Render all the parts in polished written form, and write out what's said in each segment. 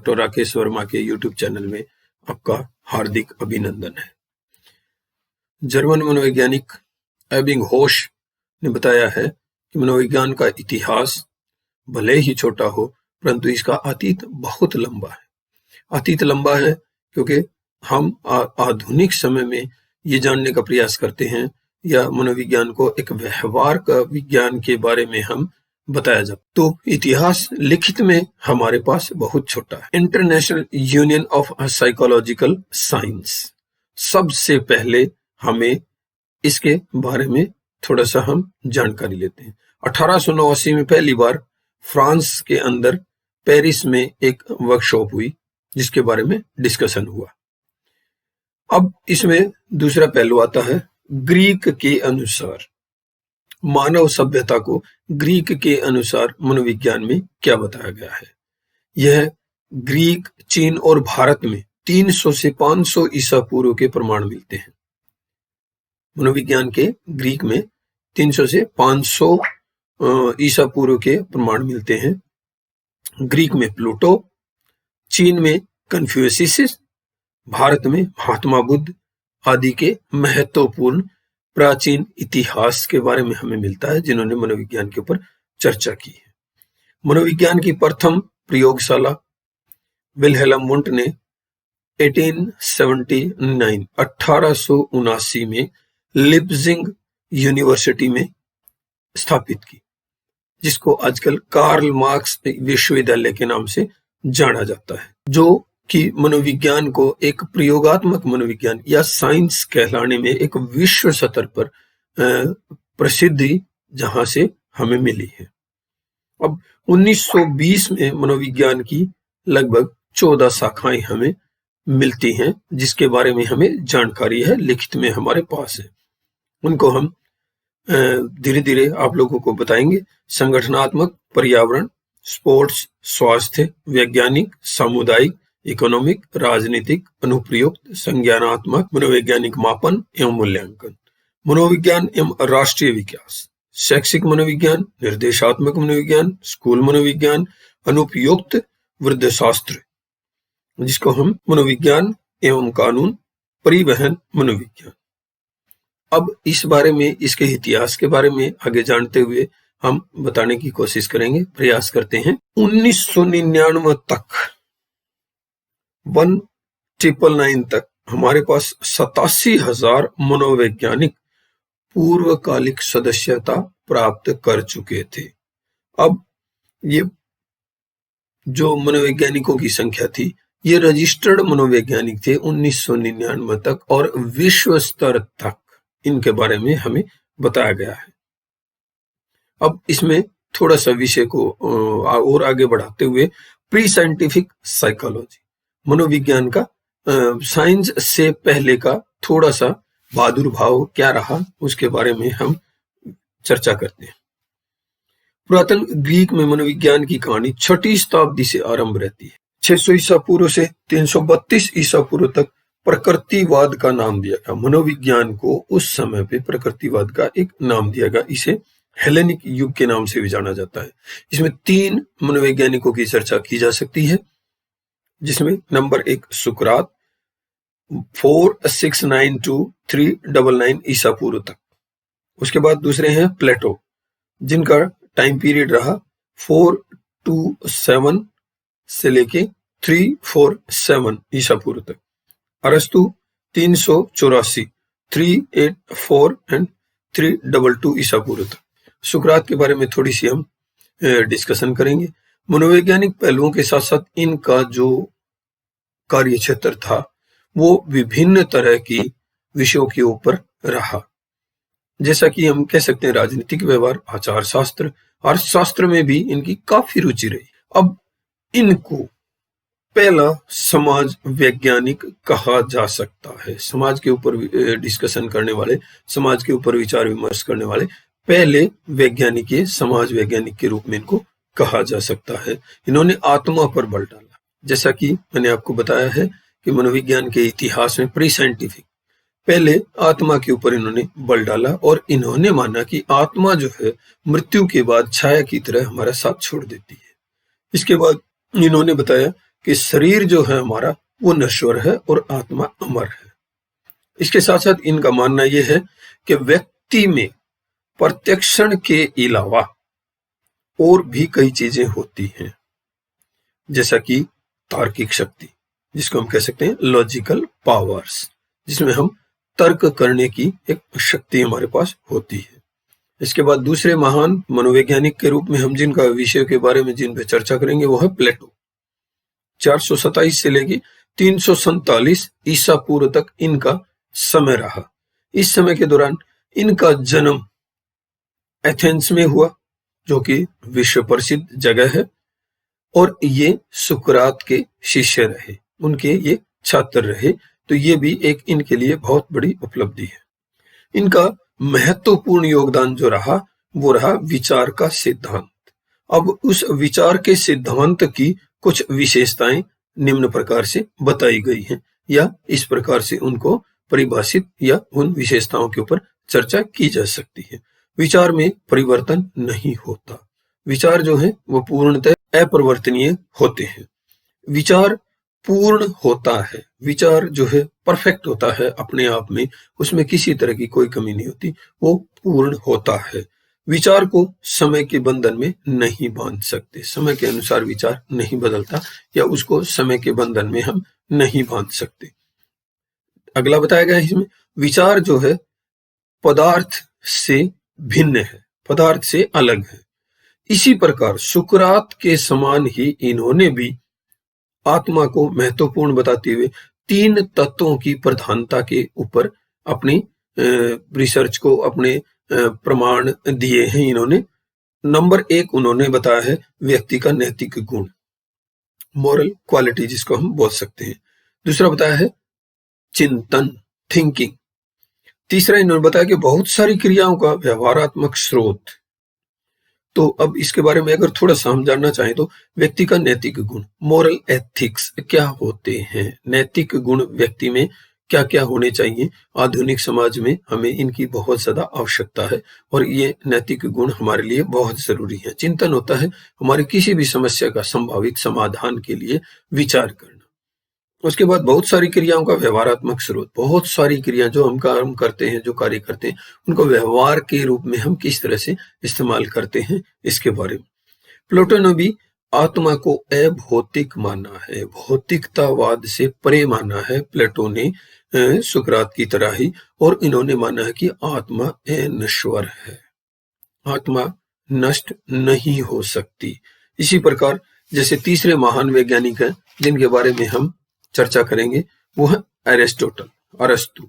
Doctor Rakesh Verma के YouTube channel में आपका हार्दिक अभिनंदन है। जर्मन मनोवैज्ञानिक एबिंगहोस ने बताया है कि मनोविज्ञान का इतिहास भले ही छोटा हो परंतु इसका अतीत बहुत लंबा है। अतीत लंबा है क्योंकि हम आधुनिक समय में ये जानने का प्रयास करते हैं या मनोविज्ञान को एक व्यवहार का विज्ञान के बारे में हम बताया जाता, तो इतिहास लिखित में हमारे पास बहुत छोटा है। International union of psychological science, सबसे पहले हमें इसके बारे में थोड़ा सा हम जानकारी लेते हैं। 1889 में पहली बार फ्रांस के अंदर पेरिस में एक वर्कशॉप हुई जिसके बारे में डिस्कशन हुआ। अब इसमें दूसरा पहलू आता है ग्रीक के अनुसार, मानव सभ्यता को ग्रीक के अनुसार मनोविज्ञान में क्या बताया गया है। यह ग्रीक, चीन और भारत में 300 से 500 ईसा पूर्व के प्रमाण मिलते हैं। मनोविज्ञान के ग्रीक में 300 से 500 ईसा पूर्व के प्रमाण मिलते हैं। ग्रीक में प्लूटो, चीन में कन्फ्यूशियस, भारत में महात्मा बुद्ध आदि के महत्वपूर्ण प्राचीन इतिहास के बारे में हमें मिलता है जिन्होंने मनोविज्ञान के ऊपर चर्चा की है। मनोविज्ञान की प्रथम प्रयोगशाला विल्हेल्म वुंट ने 1879 में लिप्जिंग यूनिवर्सिटी में स्थापित की, जिसको आजकल कार्ल मार्क्स विश्वविद्यालय के नाम से जाना जाता है, जो कि मनोविज्ञान को एक प्रयोगात्मक मनोविज्ञान या साइंस कहलाने में एक विश्व स्तर पर प्रसिद्धि जहां से हमें मिली है। अब 1920 में मनोविज्ञान की लगभग 14 शाखाएं हमें मिलती हैं जिसके बारे में हमें जानकारी है, लिखित में हमारे पास है। उनको हम धीरे धीरे आप लोगों को बताएंगे। संगठनात्मक, पर्यावरण, स्पोर्ट्स, स्वास्थ्य, वैज्ञानिक, सामुदायिक, इकोनॉमिक, राजनीतिक, अनुप्रयुक्त, संज्ञानात्मक, मनोवैज्ञानिक मापन एवं मूल्यांकन, मनोविज्ञान एवं राष्ट्रीय विकास, शैक्षिक मनोविज्ञान, निर्देशात्मक मनोविज्ञान, स्कूल मनोविज्ञान, अनुपयुक्त वृद्धशास्त्र जिसको हम मनोविज्ञान एवं कानून, परिवहन मनोविज्ञान। अब इस बारे में, इसके इतिहास के बारे में आगे जानते हुए हम बताने की कोशिश करेंगे, प्रयास करते हैं। 1999 तक 1999 तक हमारे पास 87,000 मनोवैज्ञानिक पूर्वकालिक सदस्यता प्राप्त कर चुके थे। अब ये जो मनोवैज्ञानिकों की संख्या थी ये रजिस्टर्ड मनोवैज्ञानिक थे 1999 तक, और विश्व स्तर तक इनके बारे में हमें बताया गया है। अब इसमें थोड़ा सा विषय को और आगे बढ़ाते हुए प्री साइंटिफिक साइकोलॉजी, मनोविज्ञान का साइंस से पहले का थोड़ा सा प्रादुर्भाव क्या रहा उसके बारे में हम चर्चा करते हैं। पुरातन ग्रीक में मनोविज्ञान की कहानी 6ठी शताब्दी से आरंभ रहती है। 600 ईसा पूर्व से 332 ईसा पूर्व तक प्रकृतिवाद का नाम दिया गया। मनोविज्ञान को उस समय पे प्रकृतिवाद का एक नाम दिया गया। इसे हेलेनिक युग के नाम से भी जाना जाता है। इसमें 3 मनोवैज्ञानिकों की चर्चा की जा सकती है, जिसमें नंबर 1 सुकरात 469 to 399 ईसा पूर्व तक। उसके बाद दूसरे हैं प्लेटो, जिनका टाइम पीरियड रहा 427 से लेके 347 ईसा पूर्व तक। अरस्तु 384, 384 एंड 322 ईसा पूर्व तक। सुकरात के बारे में थोड़ी सी हम डिस्कशन करेंगे। मनोवैज्ञानिक पहलुओं के साथ साथ इनका जो कार्य क्षेत्र था वो विभिन्न तरह की विषयों के ऊपर रहा, जैसा कि हम कह सकते हैं राजनीतिक व्यवहार, आचार शास्त्र, अर्थशास्त्र में भी इनकी काफी रुचि रही। अब इनको पहला समाज वैज्ञानिक कहा जा सकता है। समाज के ऊपर डिस्कशन करने वाले, समाज के ऊपर विचार विमर्श करने वाले पहले वैज्ञानिक, समाज वैज्ञानिक के रूप में इनको कहा जा सकता है। इन्होंने आत्मा पर बल डाला, जैसा कि मैंने आपको बताया है कि मनोविज्ञान के इतिहास में प्री साइंटिफिक पहले आत्मा के ऊपर इन्होंने बल डाला, और इन्होंने माना कि आत्मा जो है मृत्यु के बाद छाया की तरह हमारा साथ छोड़ देती है। इसके बाद इन्होंने बताया कि शरीर जो है हमारा वो नश्वर है और आत्मा अमर है। इसके साथ साथ इनका मानना यह है कि व्यक्ति में प्रत्यक्षण के अलावा और भी कई चीजें होती हैं, जैसा कि तार्किक शक्ति, जिसको हम कह सकते हैं लॉजिकल पावर्स, जिसमें हम तर्क करने की एक शक्ति हमारे पास होती है। इसके बाद दूसरे महान मनोवैज्ञानिक के रूप में हम जिनका विषय के बारे में जिन पे चर्चा करेंगे वो है प्लेटो। 427 से लेके 347 ईसा पूर्व तक इनका समय रहा। इस समय के दौरान इनका जन्म एथेंस में हुआ, जो कि विश्व प्रसिद्ध जगह है, और ये सुकरात के शिष्य रहे, उनके ये छात्र रहे। तो ये भी एक इनके लिए बहुत बड़ी उपलब्धि है। इनका महत्वपूर्ण योगदान जो रहा वो रहा विचार का सिद्धांत। अब उस विचार के सिद्धांत की कुछ विशेषताएं निम्न प्रकार से बताई गई हैं, या इस प्रकार से उनको परिभाषित या उन विशेषताओं के ऊपर चर्चा की जा सकती है। विचार में परिवर्तन नहीं होता। विचार जो है वो पूर्णतः अपरिवर्तनीय होते हैं। विचार पूर्ण होता है, विचार जो है परफेक्ट होता है अपने आप में, उसमें किसी तरह की कोई कमी नहीं होती, वो पूर्ण होता है। विचार को समय के बंधन में नहीं बांध सकते, समय के अनुसार विचार नहीं बदलता, या उसको समय के बंधन में हम नहीं बांध सकते। अगला बताया गया इसमें, विचार जो है पदार्थ से भिन्न है, पदार्थ से अलग है। इसी प्रकार सुकरात के समान ही इन्होंने भी आत्मा को महत्वपूर्ण बताते हुए 3 तत्वों की प्रधानता के ऊपर अपनी रिसर्च को, अपने प्रमाण दिए हैं इन्होंने। नंबर 1 उन्होंने बताया है व्यक्ति का नैतिक गुण, मॉरल क्वालिटी जिसको हम बोल सकते हैं। दूसरा बताया है चिंतन, थिंकिंग। तीसरा इन्होंने बताया कि बहुत सारी क्रियाओं का व्यवहारात्मक स्रोत। तो अब इसके बारे में अगर थोड़ा सा हम जानना चाहें तो व्यक्ति का नैतिक गुण, मोरल एथिक्स क्या होते हैं, नैतिक गुण व्यक्ति में क्या क्या होने चाहिए। आधुनिक समाज में हमें इनकी बहुत ज्यादा आवश्यकता है और ये नैतिक गुण हमारे लिए बहुत जरूरी है। चिंतन होता है हमारी किसी भी समस्या का संभावित समाधान के लिए विचार करना। उसके बाद बहुत सारी क्रियाओं का व्यवहारात्मक स्रोत, बहुत सारी क्रिया जो हम काम करते हैं, जो कार्य करते हैं, उनको व्यवहार के रूप में हम किस तरह से इस्तेमाल करते हैं, इसके बारे में। प्लेटो ने भी आत्मा को अभौतिक माना है, भौतिकतावाद से परे माना है प्लेटो ने, सुकरात की तरह ही। और इन्होंने माना है कि आत्मा अनश्वर है, आत्मा नष्ट नहीं हो सकती। इसी प्रकार जैसे तीसरे महान वैज्ञानिक हैं जिनके बारे में हम चर्चा करेंगे वो है अरस्तु।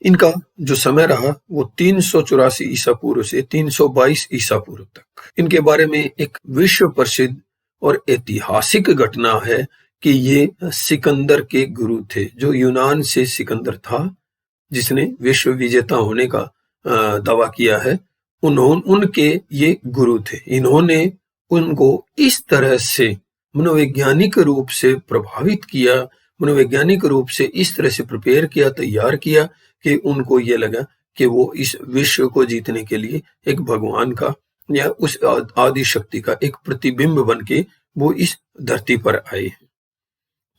इनका जो समय रहा वो 384 ईसा पूर्व से 322 ईसा पूर्व तक। इनके बारे में एक विश्व प्रसिद्ध और ऐतिहासिक घटना है कि ये सिकंदर के गुरु थे, जो यूनान से सिकंदर था जिसने विश्व विजेता होने का दावा किया है, उनके ये गुरु थे। इन्होंने उनको इस तरह से मनोवैज्ञानिक रूप से प्रभावित किया, मनोवैज्ञानिक रूप से इस तरह से प्रिपेयर किया, तैयार किया कि उनको ये लगा कि वो इस विश्व को जीतने के लिए एक भगवान का या उस आदि शक्ति का एक प्रतिबिंब बन के वो इस धरती पर आए हैं।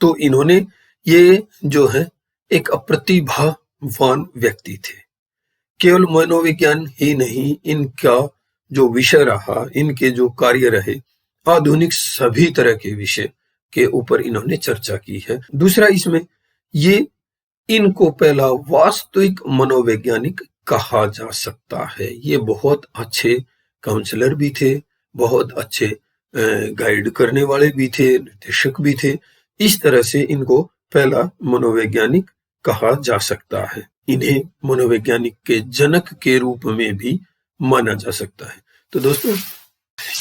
तो इन्होंने ये जो है एक अप्रतिभावान व्यक्ति थे। केवल मनोविज्ञान ही नहीं, इनका जो विषय रहा, इनके जो कार्य रहे, आधुनिक सभी तरह के विषय के ऊपर इन्होंने चर्चा की है। दूसरा इसमें ये इनको पहला वास्तविक मनोवैज्ञानिक कहा जा सकता है। ये बहुत अच्छे काउंसलर भी थे, बहुत अच्छे गाइड करने वाले भी थे, निर्देशक भी थे। इस तरह से इनको पहला मनोवैज्ञानिक कहा जा सकता है। इन्हें मनोवैज्ञानिक के जनक के रूप में भी माना जा सकता है। तो दोस्तों,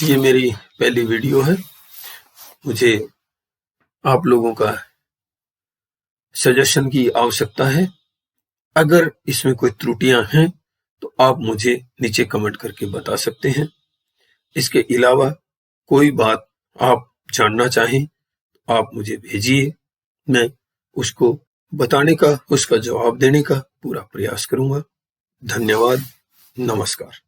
ये मेरी पहली वीडियो है। मुझे आप लोगों का सजेशन की आवश्यकता है। अगर इसमें कोई त्रुटियां हैं तो आप मुझे नीचे कमेंट करके बता सकते हैं। इसके अलावा कोई बात आप जानना चाहें तो आप मुझे भेजिए, मैं उसको बताने का, उसका जवाब देने का पूरा प्रयास करूंगा। धन्यवाद, नमस्कार।